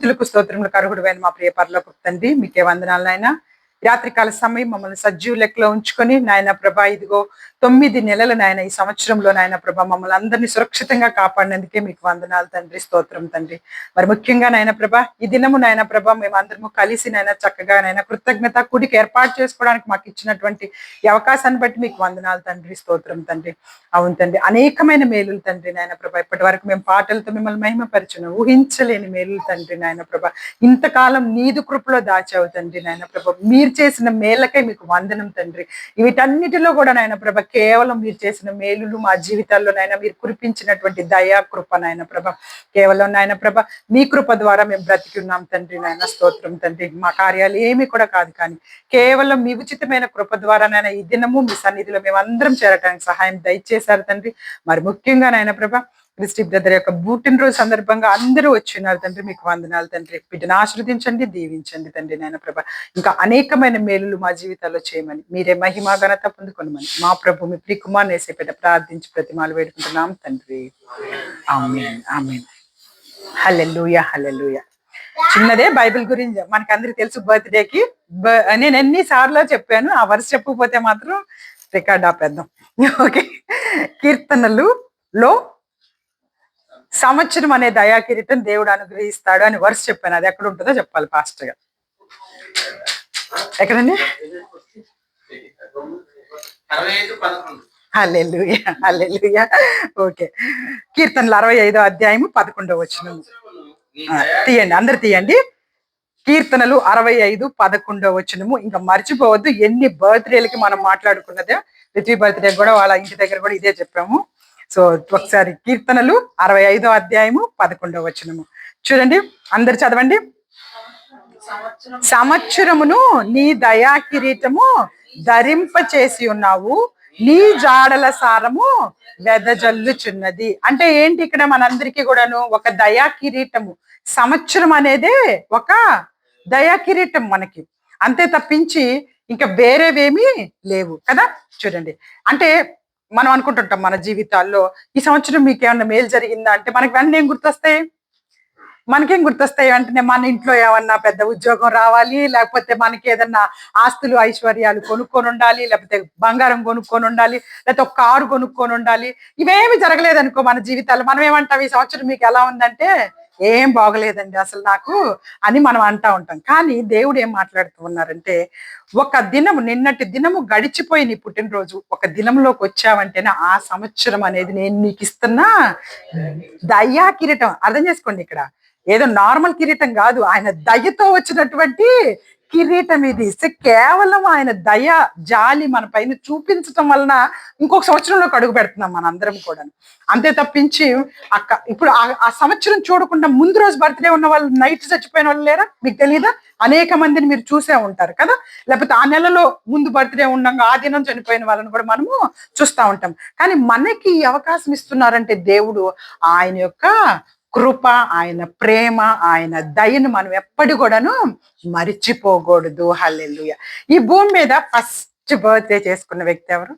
స్తుతులకు స్తోత్రములకు అర్హుడైన మా ప్రియ పరలోకపు తండ్రి, మీకే వందనాలు నాయన. రాత్రికాల సమయం మమ్మల్ని సజీవ లెక్కలో ఉంచుకొని నాయన ప్రభా, ఇదిగో 9 నెలలు నాయన ఈ సంవత్సరంలో నాయన ప్రభా మమ్మల్ని అందరినీ సురక్షితంగా కాపాడినందుకే మీకు వందనాలు తండ్రి, స్తోత్రం తండ్రి. మరి ముఖ్యంగా నాయన ప్రభా, ఈ దినము నాయన ప్రభా మేము అందరము కలిసి నాయన చక్కగా నాయన కృతజ్ఞత కూడికి ఏర్పాటు చేసుకోవడానికి మాకు ఇచ్చినటువంటి ఈ అవకాశాన్ని బట్టి మీకు వందనాలు తండ్రి, స్తోత్రం తండ్రి. అవును తండ్రి, అనేకమైన మేలులు తండ్రి నాయన ప్రభా. ఇప్పటి వరకు మేము పాటలతో మిమ్మల్ని మహిమపరచును, ఊహించలేని మేలులు తండ్రి నాయన ప్రభా. ఇంతకాలం నీదు కృపలో దాచావు తండ్రి నాయన ప్రభా. మీరు చేసిన మేలకై మీకు వందనం తండ్రి. వీటన్నిటిలో కూడా నాయన ప్రభ కేవలం మీరు చేసిన మేలులు మా జీవితాల్లో నాయన మీరు కురిపించినటువంటి దయా కృప నాయన ప్రభ. కేవలం నాయన ప్రభ మీ కృప ద్వారా మేము బ్రతికి ఉన్నాం తండ్రి నాయన, స్తోత్రం తండ్రి. మా కార్యాలు ఏమి కూడా కాదు, కానీ కేవలం మీ ఉచితమైన కృప ద్వారా నాయన ఈ దినము మీ సన్నిధిలో మేము అందరం చేరటానికి సహాయం దయచేశారు తండ్రి. మరి ముఖ్యంగా నాయన ప్రభ క్రిస్టి బ్రదర్ యొక్క పుట్టినరోజు సందర్భంగా అందరూ వచ్చినారు తండ్రి, మీకు వందనాలు తండ్రి. బిడ్డను ఆశీర్వదించండి, దీవించండి తండ్రి నాయన ప్రభ. ఇంకా అనేకమైన మేలులు మా జీవితాల్లో చేయమని, మీరే మహిమ ఘనత పొందుకొనమని మా ప్రభు మీ ప్రియ కుమారుని యేసయ్య ప్రార్థించి ప్రతిమాలు వేడుకుంటున్నాం తండ్రి. ఆమేన్, ఆమేన్. హల్లెలూయా, హల్లెలూయా. చిన్నదే బైబిల్ గురించి మనకి అందరికి తెలుసు. బర్త్డేకి నేను ఎన్ని సార్లు చెప్పాను, ఆ వర్ష చెప్పకపోతే మాత్రం రికార్డ్ ఆపేద్దాం. ఓకే. కీర్తనలులో సంవత్సరం అనే దయా కిరీటం దేవుడు అనుగ్రహిస్తాడు అని వర్ష చెప్పాను. అది ఎక్కడ ఉంటుందో చెప్పాలి పాస్టర్ గా. ఎక్కడండి? హల్లెలూయా, హల్లెలూయా. ఓకే. కీర్తనలు 65వ అధ్యాయము 11వ వచనం తీయండి, అందరు తీయండి. కీర్తనలు 65:11 వచనము. ఇంకా మర్చిపోవద్దు, ఎన్ని బర్త్డేలకి మనం మాట్లాడుకున్నదే. పృథ్వీ బర్త్డే కూడా వాళ్ళ ఇంటి దగ్గర కూడా ఇదే చెప్పాము. సో ఒకసారి కీర్తనలు 65వ అధ్యాయము 11వ వచనము చూడండి, అందరు చదవండి. సంవత్సరమును నీ దయా కిరీటము ధరింప చేసి ఉన్నావు, నీ జాడల సారము వెదజల్లుచున్నది. అంటే ఏంటి? ఇక్కడ మనందరికీ కూడాను ఒక దయా కిరీటము. సంవత్సరం అనేదే ఒక దయా కిరీటం మనకి, అంతే తప్పించి ఇంకా వేరేవేమీ లేవు కదా. చూడండి, అంటే మనం అనుకుంటుంటాం మన జీవితాల్లో ఈ సంవత్సరం మీకు ఏమన్నా మేలు జరిగిందా అంటే మనకి వెంటనే ఏం గుర్తొస్తాయి? మనకేం గుర్తొస్తాయి అంటే మన ఇంట్లో ఏమన్నా పెద్ద ఉద్యోగం రావాలి, లేకపోతే మనకి ఏదన్నా ఆస్తులు ఐశ్వర్యాలు కొనుక్కొని ఉండాలి, లేకపోతే బంగారం కొనుక్కొని ఉండాలి, లేకపోతే ఒక కారు కొనుక్కొని ఉండాలి. ఇవేమి జరగలేదనుకో మన జీవితాల్లో, మనం ఏమంటాం? ఈ సంవత్సరం మీకు ఎలా ఉందంటే ఏం బాగలేదండి అసలు నాకు అని మనం అంటా ఉంటాం. కానీ దేవుడు ఏం మాట్లాడుతూ ఉన్నారంటే, ఒక దినము, నిన్నటి దినము గడిచిపోయి నీ పుట్టినరోజు ఒక దినంలోకి వచ్చావంటేనే ఆ సంవత్సరం అనేది నేను నీకు ఇస్తున్నా దయా కిరీటం. అర్థం చేసుకోండి, ఇక్కడ ఏదో నార్మల్ కిరీటం కాదు, ఆయన దయతో వచ్చినటువంటి కిరీటం ఇది. కేవలం ఆయన దయ జాలి మన పైన చూపించటం వలన ఇంకొక సంవత్సరంలోకి అడుగు పెడుతున్నాం మన అందరం కూడా. అంతే తప్పించి ఇప్పుడు ఆ సంవత్సరం చూడకుండా ముందు రోజు బర్త్డే ఉన్న వాళ్ళు నైట్ చచ్చిపోయిన వాళ్ళు లేరా? మీకు తెలియదా? అనేక మందిని మీరు చూసే ఉంటారు కదా. లేకపోతే ఆ నెలలో ముందు బర్త్డే ఉండగా ఆ దినం చనిపోయిన వాళ్ళని కూడా మనము చూస్తూ ఉంటాం. కానీ మనకి ఈ అవకాశం ఇస్తున్నారంటే దేవుడు ఆయన యొక్క కృప, ఆయన ప్రేమ, ఆయన దయను మనం ఎప్పటి కూడాను మరిచిపోకూడదు. హల్లెలూయా. ఈ భూమి మీద ఫస్ట్ బర్త్డే చేసుకున్న వ్యక్తి ఎవరు?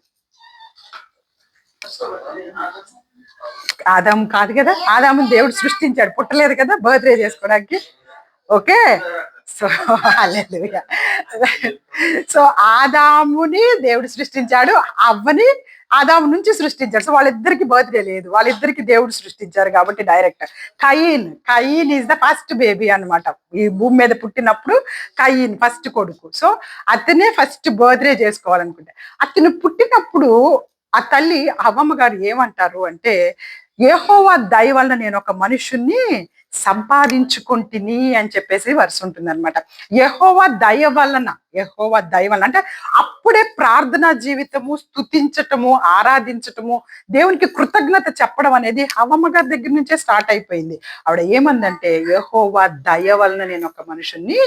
ఆదాము కాదు కదా. ఆదాము దేవుడు సృష్టించాడు, పుట్టలేదు కదా బర్త్డే చేసుకోవడానికి. ఓకే. సో హల్లెలూయా. సో ఆదాముని దేవుడు సృష్టించాడు, అవ్వని ఆదాము నుంచి సృష్టించాడు. సో వాళ్ళిద్దరికి బర్త్డే లేదు, వాళ్ళిద్దరికి దేవుడు సృష్టించారు కాబట్టి direct. Cain is the first baby అన్నమాట. ఈ భూమి మీద పుట్టినప్పుడు కయీన్ ఫస్ట్ కొడుకు. సో అతనే ఫస్ట్ బర్త్డే చేసుకోవాలనుకుంటే, అతను పుట్టినప్పుడు ఆ తల్లి అవ్వమ్మ గారు ఏమంటారు అంటే, యెహోవా దయ వలన నేను ఒక మనుషుణ్ణి సంపాదించుకుంటుని అని చెప్పేసి వర్షం ఉంటుంది అనమాట. యెహోవా దయ వలన అంటే అప్పుడే ప్రార్థనా జీవితము, స్తుతించటము, ఆరాధించటము, దేవునికి కృతజ్ఞత చెప్పడం అనేది అవ్వమ్మ గారి దగ్గర నుంచే స్టార్ట్ అయిపోయింది. ఆవిడ ఏమందంటే, యెహోవా దయ వలన నేను ఒక మనుషుణ్ణి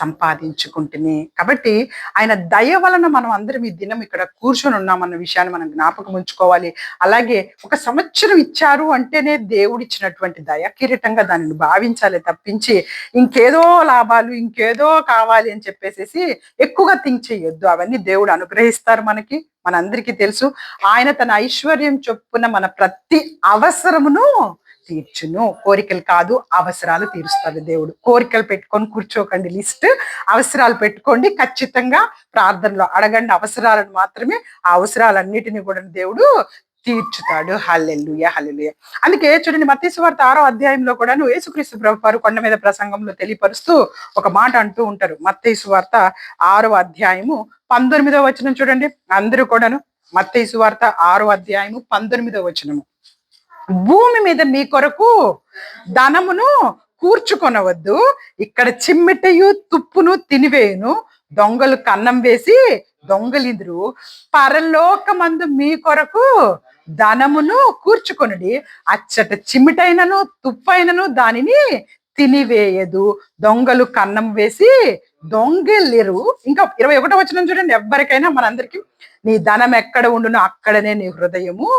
సంపాదించుకుంటుని. కాబట్టి ఆయన దయ వలన మనం అందరం ఈ దినం ఇక్కడ కూర్చొని ఉన్నామన్న విషయాన్ని మనం జ్ఞాపకం ఉంచుకోవాలి. అలాగే ఒక సంవత్సరం ఇచ్చారు అంటేనే దేవుడిచ్చినటువంటి దయ కిరీటంగా దానిని భావించాలి తప్పించి ఇంకేదో లాభాలు, ఇంకేదో కావాలి అని చెప్పేసి ఎక్కువగా థింక్ చేయొద్దు. అవన్నీ దేవుడు అనుగ్రహిస్తారు మనకి. మనందరికీ తెలుసు, ఆయన తన ఐశ్వర్యం చొప్పున మన ప్రతి అవసరమును తీర్చును. కోరికలు కాదు, అవసరాలు తీరుస్తాడు దేవుడు. కోరికలు పెట్టుకొని కూర్చోకండి, లిస్ట్ అవసరాలు పెట్టుకోండి. ఖచ్చితంగా ప్రార్థనలో అడగండి అవసరాలను మాత్రమే. ఆ అవసరాలన్నిటిని కూడా దేవుడు తీర్చుతాడు. హల్లెలూయా, హల్లెలూయా. అందుకే చూడండి, మత్తయి సువార్త 6వ అధ్యాయంలో కూడాను యేసుక్రీస్తు ప్రభువారు కొండ మీద ప్రసంగంలో తెలియపరుస్తూ ఒక మాట అంటూ ఉంటారు. మత్తయి సువార్త 6వ అధ్యాయము 19వ వచనం చూడండి. అందరూ కూడాను మత్తయి సువార్త 6వ అధ్యాయము 19వ వచనము. భూమి మీద మీ కొరకు ధనమును కూర్చుకొనవద్దు, ఇక్కడ చిమ్మిటయు తుప్పును తినివేయును, దొంగలు కన్నం వేసి దొంగలిందురు. పరలోకమందు మీ కొరకు ధనమును కూర్చుకొనుడి, అచ్చట చిమ్మిటైనను తుప్పైనను దానిని తినివేయదు, దొంగలు కన్నం వేసి దొంగలిరు. ఇంకా 21వ వచనం చూడండి. ఎవరికైనా మనందరికీ నీ ధనం ఎక్కడ ఉండును అక్కడనే నీ హృదయము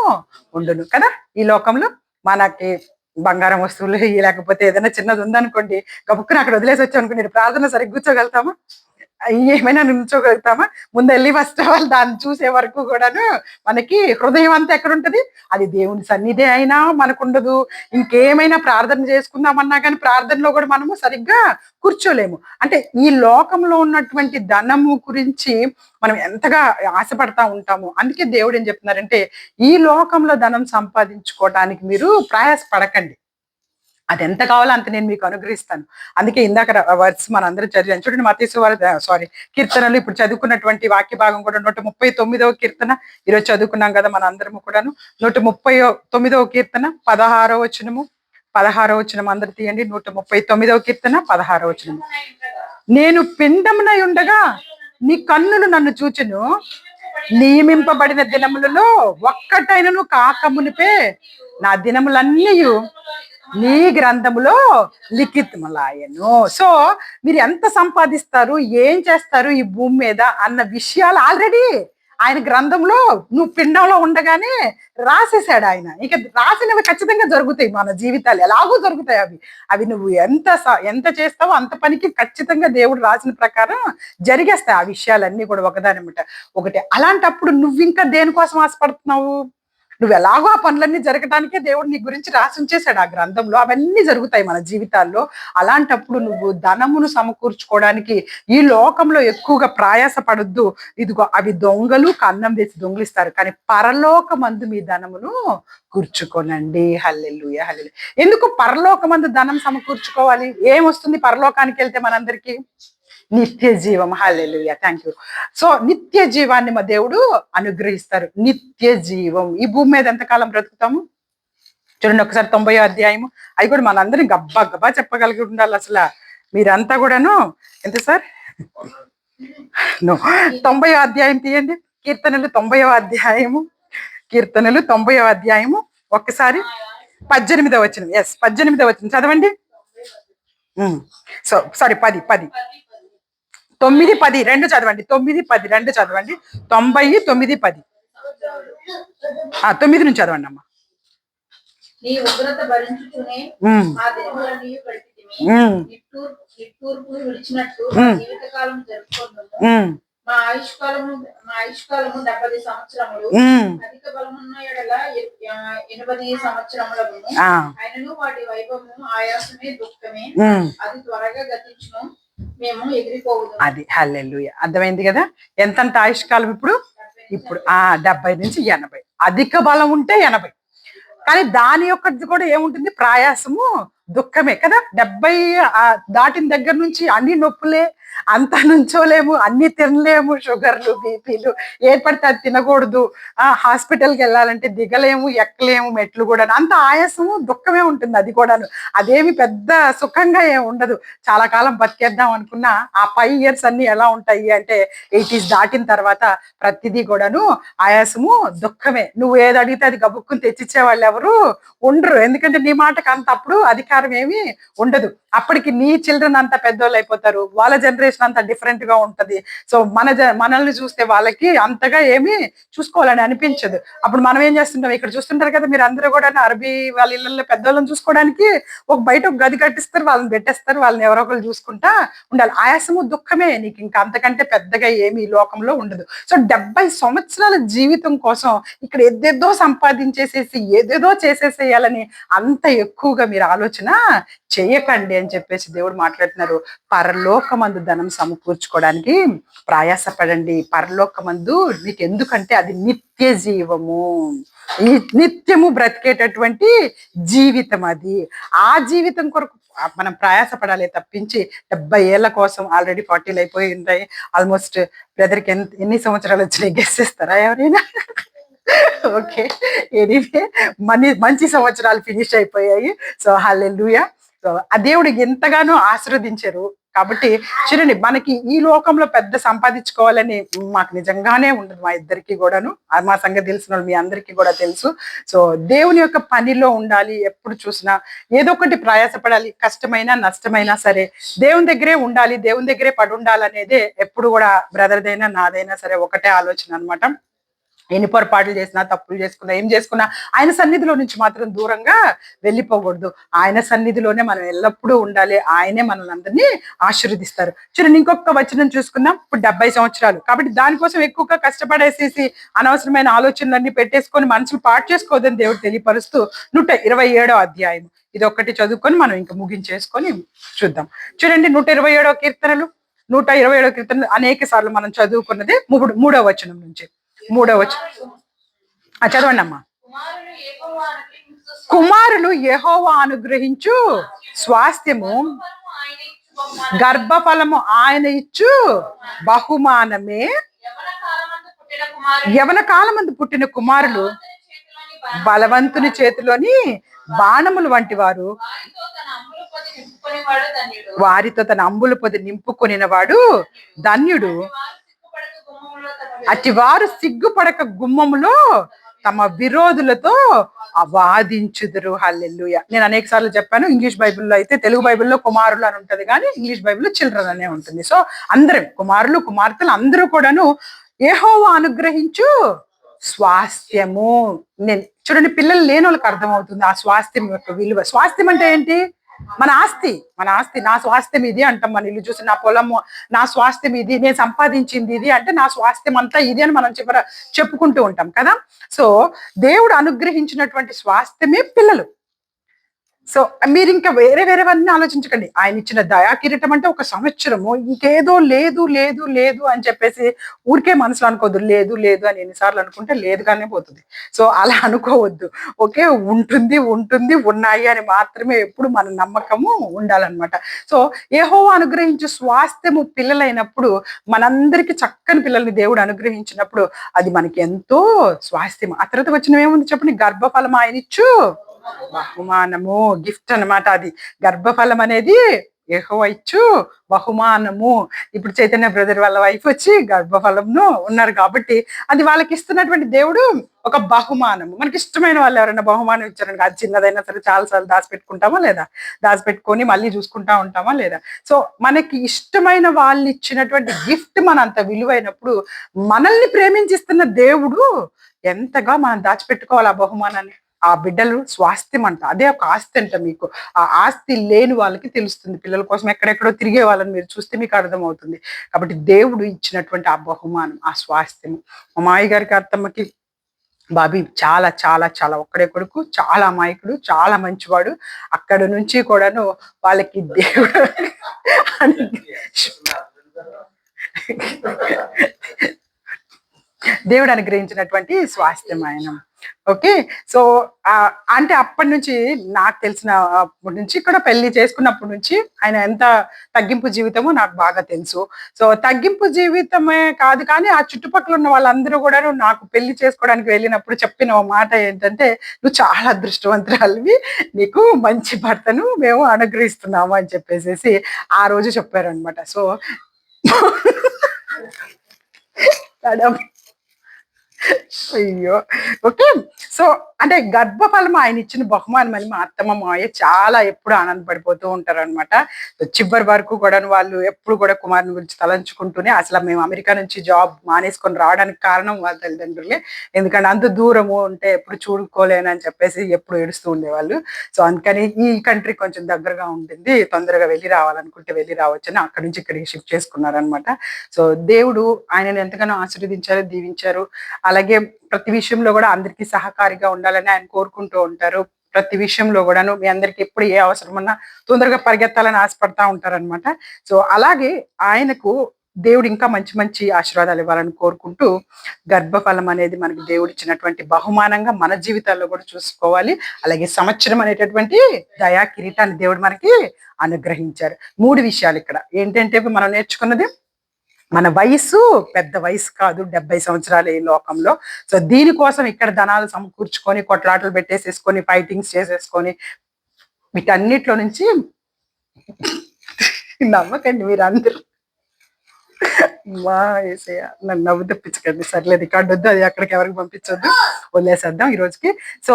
ఉండును కదా. ఈ లోకంలో మనకి బంగారం వస్తువులు లేకపోతే ఏదైనా చిన్నది ఉందనుకోండి, గబుక్కుని అక్కడ వదిలేసి వచ్చాం అనుకోండి, ప్రార్థన సరిగ్గా కూర్చోగలుగుతామా? ఏమైనా నుంచోగలుగుతామా? ముందు వెళ్ళి ఫస్ట్ ఆఫ్ ఆల్ దాన్ని చూసే వరకు కూడాను మనకి హృదయం అంతా ఎక్కడ ఉంటది? అది దేవుని సన్నిధి అయినా మనకు ఉండదు. ఇంకేమైనా ప్రార్థన చేసుకుందామన్నా కానీ ప్రార్థనలో కూడా మనము సరిగ్గా కూర్చోలేము. అంటే ఈ లోకంలో ఉన్నటువంటి ధనము గురించి మనం ఎంతగా ఆశపడతా ఉంటాము. అందుకే దేవుడు ఏం చెప్తున్నారంటే, ఈ లోకంలో ధనం సంపాదించుకోవడానికి మీరు ప్రయాసపడకండి, అది ఎంత కావాలో అంత నేను మీకు అనుగ్రహిస్తాను. అందుకే ఇందాక వర్డ్స్ మనందరం చదివాను చూడండి. మత్తయి సువార్త కీర్తనలు ఇప్పుడు చదువుకున్నటువంటి వాక్య భాగం కూడా 139వ కీర్తన ఈరోజు చదువుకున్నాం కదా మన అందరము కూడాను. 139వ కీర్తన 16వ వచనము. 16వ వచనం అందరు తీయండి. 139వ కీర్తన 16వ వచనము. నేను పిండమునై ఉండగా నీ కన్నులు నన్ను చూచును, నియమింపబడిన దినములలో ఒక్కటైనను కాకమునిపే నా దినములన్నీ నీ గ్రంథములో లిఖితములాయను. సో మీరు ఎంత సంపాదిస్తారు, ఏం చేస్తారు ఈ భూమి మీద అన్న విషయాలు ఆల్రెడీ ఆయన గ్రంథంలో నువ్వు పిండంలో ఉండగానే రాసేసాడు ఆయన. ఇక రాసినవి ఖచ్చితంగా జరుగుతాయి. మన జీవితాలు ఎలాగో జరుగుతాయి. అవి నువ్వు ఎంత చేస్తావో అంత పనికి ఖచ్చితంగా దేవుడు రాసిన ప్రకారం జరిగేస్తాయి. ఆ విషయాలన్నీ కూడా ఒకదాని ఒకటి. అలాంటప్పుడు నువ్వు ఇంకా దేనికోసం ఆశపడుతున్నావు? నువ్వు ఎలాగో ఆ పనులన్నీ జరగడానికే దేవుడు నీ గురించి రాసి ఉంచేశాడు ఆ గ్రంథంలో. అవన్నీ జరుగుతాయి మన జీవితాల్లో. అలాంటప్పుడు నువ్వు ధనమును సమకూర్చుకోవడానికి ఈ లోకంలో ఎక్కువగా ప్రయాస పడొద్దు. ఇదిగో అవి దొంగలు కన్నం వేసి దొంగిలిస్తారు, కానీ పరలోకమందు మీ ధనమును కూర్చుకోనండి. హల్లెలూయా, హల్లెలూయా. ఎందుకు పరలోకమందు ధనం సమకూర్చుకోవాలి? ఏమొస్తుంది పరలోకానికి వెళ్తే మనందరికీ? నిత్య జీవం. హల్లెలూయా, థ్యాంక్ యూ. సో నిత్య జీవాన్ని మా దేవుడు అనుగ్రహిస్తారు. నిత్య జీవం. ఈ భూమి మీద ఎంతకాలం బ్రతుకుతాము చూడండి. ఒకసారి 90వ అధ్యాయము, అది కూడా మనందరం గబ్బా గబ్బా చెప్పగలిగి ఉండాలి. అసలు మీరంతా కూడాను ఎంత సార్ 90వ అధ్యాయం తీయండి. కీర్తనలు 90వ అధ్యాయము. కీర్తనలు 90వ అధ్యాయము ఒక్కసారి 18వ వచనం. 18వ వచనం చదవండి. సో సారీ 10 9, 10 రెండు చదవండి. 9, 10 రెండు చదవండి. 90, 9, 10. 9 నుంచి చదవండి అమ్మా. నీ ఉగ్రత భరించుకునే ఆ దినములన్నీ గడిపితిమి, నిట్టూర్పు విడిచినట్టు జీవితకాలం జరుపుకొందుము. మా ఆయుష్కాలము 70 సంవత్సరములు, అధిక బలమున్న ఎడల 80 సంవత్సరములను. ఆయనను వాటి వైభవము ఆయాసమే దుఃఖమే, అది త్వరగా గతించును, మేము ఎగిరిపోవుదు. అది హల్లెలూయా. అర్థమైంది కదా ఎంత ఆయుష్కాలం ఇప్పుడు? 70 నుంచి 80. అధిక బలం ఉంటే 80, కానీ దాని యొక్క కూడా ఏముంటుంది? ప్రయాసము దుఃఖమే కదా. 70 దాటిన దగ్గర నుంచి అన్ని నొప్పులే, అంత నుంచోలేము, అన్ని తినలేము, షుగర్లు బీపీలు ఏర్పడితే అది తినకూడదు. హాస్పిటల్కి వెళ్ళాలంటే దిగలేము, ఎక్కలేము, మెట్లు కూడా. అంత ఆయాసము దుఃఖమే ఉంటుంది. అది కూడాను అదేమి పెద్ద సుఖంగా ఏమి ఉండదు. చాలా కాలం బతికేద్దాం అనుకున్నా ఆ 5 years అన్ని ఎలా ఉంటాయి అంటే 80s దాటిన తర్వాత ప్రతిదీ కూడాను ఆయాసము దుఃఖమే. నువ్వు ఏది అడిగితే అది గబుక్కుని తెచ్చిచ్చే వాళ్ళు ఎవరు ఉండరు. ఎందుకంటే నీ మాటకు అంత అప్పుడు అధికారం ప్రకారం ఏమీ ఉండదు. అప్పటికి నీ చిల్డ్రన్ అంతా పెద్దోళ్ళు అయిపోతారు, వాళ్ళ జనరేషన్ అంతా డిఫరెంట్ గా ఉంటది. సో మనల్ని చూస్తే వాళ్ళకి అంతగా ఏమీ చూసుకోవాలని అనిపించదు. అప్పుడు మనం ఏం చేస్తుంటాం, ఇక్కడ చూస్తుంటారు కదా మీరు అందరూ కూడా, అరబీ వాళ్ళ ఇళ్ళల్లో పెద్దోళ్ళని చూసుకోవడానికి బయట ఒక గది కట్టిస్తారు, వాళ్ళని పెట్టేస్తారు, వాళ్ళని ఎవరో ఒకరు చూసుకుంటా ఉండాలి. ఆయాసము దుఃఖమే, నీకు ఇంకా అంతకంటే పెద్దగా ఏమి ఈ లోకంలో ఉండదు. సో 70 సంవత్సరాల జీవితం కోసం ఇక్కడ ఏదేదో సంపాదించేసేసి ఏదేదో చేసేసేయాలని అంత ఎక్కువగా మీరు ఆలోచన చేయకండి అని చెప్పేసి దేవుడు మాట్లాడుతున్నారు. పరలోకమందు ధనం సమకూర్చుకోవడానికి ప్రయాసపడండి. పరలోకమందు మీకు ఎందుకంటే అది నిత్య జీవము, ఈ నిత్యము బ్రతికేటటువంటి జీవితం. అది ఆ జీవితం కొరకు మనం ప్రయాసపడాలి తప్పించి 70 ఏళ్ల కోసం, ఆల్రెడీ 40 అయిపోయి ఉంటాయి ఆల్మోస్ట్. బ్రదర్కి ఎన్ని సంవత్సరాలు వచ్చినాయి గెస్ చేస్తారా ఎవరైనా? ఓకే, ఎనీవే మంచి సంవత్సరాలు ఫినిష్ అయిపోయాయి. సో హల్లెలూయా. సో ఆ దేవుడు ఎంతగానో ఆశీర్వదించారు. కాబట్టి చూడండి, మనకి ఈ లోకంలో పెద్ద సంపాదించుకోవాలని మాకు నిజంగానే ఉండదు మా ఇద్దరికి కూడాను. మా సంగతి తెలిసిన వాళ్ళు మీ అందరికీ కూడా తెలుసు. సో దేవుని యొక్క పనిలో ఉండాలి, ఎప్పుడు చూసినా ఏదో ఒకటి ప్రయాసపడాలి, కష్టమైనా నష్టమైనా సరే దేవుని దగ్గరే ఉండాలి, దేవుని దగ్గరే పడి ఉండాలనేదే ఎప్పుడు కూడా బ్రదర్దైనా నాదైనా సరే ఒకటే ఆలోచన అనమాట. ఎన్ని పొరపాట్లు చేసినా, తప్పులు చేసుకున్నా, ఏం చేసుకున్నా ఆయన సన్నిధిలో నుంచి మాత్రం దూరంగా వెళ్ళిపోకూడదు. ఆయన సన్నిధిలోనే మనం ఎల్లప్పుడూ ఉండాలి. ఆయనే మనల్ని అందరినీ ఆశీర్వదిస్తారు. చూడండి, ఇంకొక వచనం చూసుకుందాం. ఇప్పుడు 70 సంవత్సరాలు కాబట్టి దానికోసం ఎక్కువగా కష్టపడేసేసి అనవసరమైన ఆలోచనలన్నీ పెట్టేసుకొని మనసులు పాటు చేసుకోవద్దని దేవుడు తెలియపరుస్తూ 127వ అధ్యాయం ఇది ఒక్కటి చదువుకొని మనం ఇంకా ముగించేసుకొని చూద్దాం. చూడండి, 127వ కీర్తనలు 127వ కీర్తనలు అనేక సార్లు మనం చదువుకున్నది. 3వ వచనం నుంచి 3వ వచనం చదవండి అమ్మా. కుమారులు యెహోవా అనుగ్రహించు స్వాస్థ్యము, గర్భఫలము ఆయన ఇచ్చు బహుమానమే. యవన కాలమందు పుట్టిన కుమారులు బలవంతుని చేతిలోని బాణములు వంటి వారు, వారితో తన అంబుల పొది నింపుకొనిన వాడు ధన్యుడు. అట్టి వారు సిగ్గుపడక గుమ్మములో తమ విరోధులతో వాదించుదురు. హల్లెలూయా. నేను అనేక సార్లు చెప్పాను, ఇంగ్లీష్ బైబిల్లో అయితే, తెలుగు బైబిల్లో కుమారులు అని ఉంటది కానీ ఇంగ్లీష్ బైబిల్లో చిల్డ్రన్ అనే ఉంటుంది. సో అందరం కుమారులు కుమార్తెలు అందరూ కూడాను యెహోవా అనుగ్రహించు స్వాస్థ్యము. నేను చూడండి, పిల్లలు లేని వాళ్ళకి అర్థమవుతుంది ఆ స్వాస్థ్యం యొక్క విలువ. స్వాస్థ్యం అంటే ఏంటి? మన ఆస్తి. నా స్వాస్థ్యం ఇది అంటాం. మన ఇల్లు చూసి నా పొలము నా స్వాస్థ్యం ఇది, నేను సంపాదించింది ఇది అంటే నా స్వాస్థ్యం అంతా ఇది అని మనం చెప్పుకుంటూ ఉంటాం కదా. సో దేవుడు అనుగ్రహించినటువంటి స్వాస్థ్యమే పిల్లలు. సో మీరు ఇంకా వేరేవన్నీ ఆలోచించకండి. ఆయన ఇచ్చిన దయా కిరీటం అంటే 1 సంవత్సరము ఇంకేదో లేదు లేదు లేదు అని చెప్పేసి ఊరికే మనసులో అనుకోవద్దు. లేదు లేదు అని ఎన్నిసార్లు అనుకుంటే లేదుగానే పోతుంది. సో అలా అనుకోవద్దు. ఓకే, ఉంటుంది ఉన్నాయి అని మాత్రమే ఎప్పుడు మన నమ్మకము ఉండాలన్నమాట. సో యెహోవా అనుగ్రహించే స్వాస్థ్యము పిల్లలైనప్పుడు, మనందరికి చక్కని పిల్లల్ని దేవుడు అనుగ్రహించినప్పుడు అది మనకి ఎంతో స్వాస్థ్యం. ఆ తర్వాత వచ్చిన ఏముంది చెప్పండి? గర్భఫలం ఆయన ఇచ్చు బహుమానము, గిఫ్ట్ అన్నమాట. అది గర్భఫలం అనేది యెహోవా ఇచ్చు బహుమానము. ఇప్పుడు చైతన్య బ్రదర్ వాళ్ళ వైఫ్ వచ్చి గర్భఫలంను ఉన్నారు కాబట్టి అది వాళ్ళకి ఇస్తున్నటువంటి దేవుడు ఒక బహుమానము. మనకి ఇష్టమైన వాళ్ళు ఎవరైనా బహుమానం ఇచ్చారని, అది చిన్నదైనా సరే చాలాసార్లు దాచిపెట్టుకుంటామా లేదా? దాచిపెట్టుకొని మళ్ళీ చూసుకుంటా ఉంటామా లేదా? సో మనకి ఇష్టమైన వాళ్ళు ఇచ్చినటువంటి గిఫ్ట్ మనంత విలువైనప్పుడు, మనల్ని ప్రేమించిస్తున్న దేవుడు ఎంతగా మనం దాచిపెట్టుకోవాలి ఆ బహుమానాన్ని. ఆ బిడ్డలు స్వాస్థ్యం అంట, అదే ఒక ఆస్తి అంట. మీకు ఆ ఆస్తి లేని వాళ్ళకి తెలుస్తుంది. పిల్లల కోసం ఎక్కడెక్కడో తిరిగే వాళ్ళని మీరు చూస్తే మీకు అర్థమవుతుంది. కాబట్టి దేవుడు ఇచ్చినటువంటి ఆ బహుమానం, ఆ స్వాస్థ్యం. మా మాయ గారికి, అత్తమ్మకి బాబీ చాలా చాలా చాలా ఒక్కడే కొడుకు, చాలా అమాయకుడు, చాలా మంచివాడు. అక్కడ నుంచి కూడాను వాళ్ళకి దేవుడు అనుగ్రహించినటువంటి స్వాస్థ్యం ఆయన. ఓకే, సో అంటే అప్పటి నుంచి నాకు తెలిసిన అప్పటి నుంచి కూడా పెళ్లి చేసుకున్నప్పటి నుంచి ఆయన ఎంత తగ్గింపు జీవితమో నాకు బాగా తెలుసు. సో తగ్గింపు జీవితమే కాదు కానీ ఆ చుట్టుపక్కల ఉన్న వాళ్ళందరూ కూడా నాకు పెళ్లి చేసుకోవడానికి వెళ్ళినప్పుడు చెప్పిన మాట ఏంటంటే, నువ్వు చాలా అదృష్టవంతురాలివి, నీకు మంచి భర్తను మేము అనుగ్రహిస్తున్నాము అని చెప్పేసి ఆ రోజు చెప్పారనమాట. సో అయ్యో. ఓకే. సో అంటే గర్భఫలం ఆయన ఇచ్చిన బహుమానం అని మా అత్తమ్మ మావయ్య చాలా ఎప్పుడు ఆనందపడిపోతూ ఉంటారనమాట. చివరి వరకు కూడాను వాళ్ళు ఎప్పుడు కూడా కుమారుని గురించి తలంచుకుంటూనే అసలు మేము అమెరికా నుంచి జాబ్ మానేసుకొని రావడానికి కారణం వాళ్ళ తల్లిదండ్రులే. ఎందుకంటే అంత దూరము ఉంటే ఎప్పుడు చూడుకోలేనని చెప్పేసి ఎప్పుడు ఏడుస్తూ ఉండేవాళ్ళు. సో అందుకని ఈ కంట్రీ కొంచెం దగ్గరగా ఉంటుంది. తొందరగా వెళ్లి రావాలనుకుంటే వెళ్లి రావచ్చని అక్కడి నుంచి ఇక్కడికి షిఫ్ట్ చేసుకున్నారనమాట. సో దేవుడు ఆయనను ఎంతగానో ఆశీర్వదించారు, దీవించారు. అలాగే ప్రతి విషయంలో కూడా అందరికీ సహకారిగా ఉండాలని ఆయన కోరుకుంటూ ఉంటారు. ప్రతి విషయంలో కూడాను మీ అందరికి ఎప్పుడు ఏ అవసరం ఉన్నా తొందరగా పరిగెత్తాలని ఆశపడతా ఉంటారనమాట. సో అలాగే ఆయనకు దేవుడు ఇంకా మంచి మంచి ఆశీర్వాదాలు ఇవ్వాలని కోరుకుంటూ గర్భఫలం అనేది మనకి దేవుడు ఇచ్చినటువంటి బహుమానంగా మన జీవితాల్లో కూడా చూసుకోవాలి. అలాగే సంవత్సరం అనేటటువంటి దయా కిరీటాన్ని దేవుడు మనకి అనుగ్రహించారు. 3 విషయాలు ఇక్కడ ఏంటంటే మనం నేర్చుకున్నది మన వయసు పెద్ద వయసు కాదు, 70 సంవత్సరాలు ఈ లోకంలో. సో దీనికోసం ఇక్కడ ధనాలు సమకూర్చుకొని కొట్లాటలు పెట్టేసేసుకొని ఫైటింగ్స్ చేసేసుకొని వీటన్నిటిలో నుంచి నమ్మకండి మీరు అందరూ. మా ఏసయ్య నన్ను నవ్వు తెప్పించకండి. సర్లేదు రికార్డు వద్దు, అది అక్కడికి ఎవరికి పంపించొద్దు, వదిలేసేద్దాం ఈ రోజుకి. సో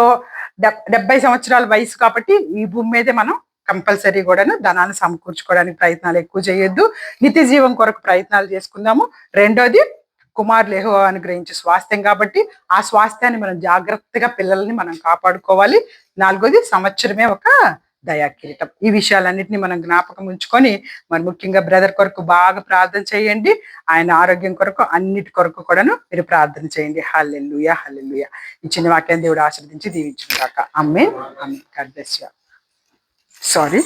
70 సంవత్సరాల వయసు కాబట్టి ఈ భూమి మీదే మనం కంపల్సరీ కూడాను ధనాన్ని సమకూర్చుకోవడానికి ప్రయత్నాలు ఎక్కువ చేయొద్దు. నిత్య జీవం కొరకు ప్రయత్నాలు చేసుకుందాము. రెండోది కుమారులు యెహోవా అనుగ్రహించే స్వాస్థ్యం కాబట్టి ఆ స్వాస్థ్యాన్ని మనం జాగ్రత్తగా పిల్లల్ని మనం కాపాడుకోవాలి. 4వది సంవత్సరమే ఒక దయా కిరీటం. ఈ విషయాలన్నింటినీ మనం జ్ఞాపకం ఉంచుకొని మరి ముఖ్యంగా బ్రదర్ కొరకు బాగా ప్రార్థన చేయండి. ఆయన ఆరోగ్యం కొరకు అన్నిటి కొరకు కూడాను మీరు ప్రార్థన చేయండి. హల్లెలూయా, హల్లెలూయా. ఈ చిన్న వాక్యాన్ని దేవుడు ఆశీర్వదించి దీవించుగాక. Amen, amen. God bless you. Sorry.